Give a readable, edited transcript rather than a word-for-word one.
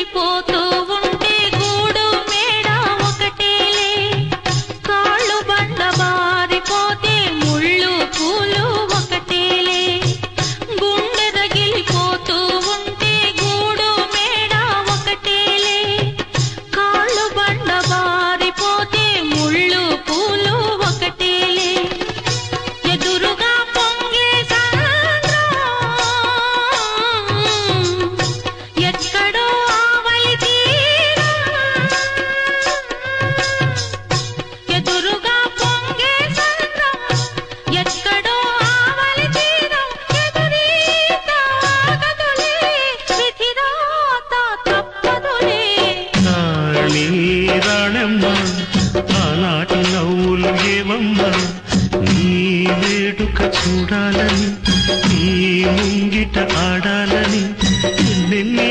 రగిలిపోతూ ఉంటే గూడు మేడ ఒకటేలే కాళ్ళు బండ బారిపోతే ముళ్ళు పూలు ఒకటేలే గుండె రగిలిపోతూ ఉంటే గూడు మేడ ఒకటేలే కాళ్ళు బండ బారిపోతే ముళ్ళు పూలు ఒకటేలే ఎదురుగా పొంగే సంద్రం ఎక్కడో ఆవలి తీరం ఎదురుగా పొంగే సంద్రం ఎక్కడో ఆవలి తీరం ఎదురీత ఆగదులే విధిరాత తప్పదులే నాళీ రాణమ్మ ఆనాటి నవ్వులు ఏమమ్మా నీ వేడుక చూడాలని నీ ముంగిట ఆడాలని ఎన్నెన్ని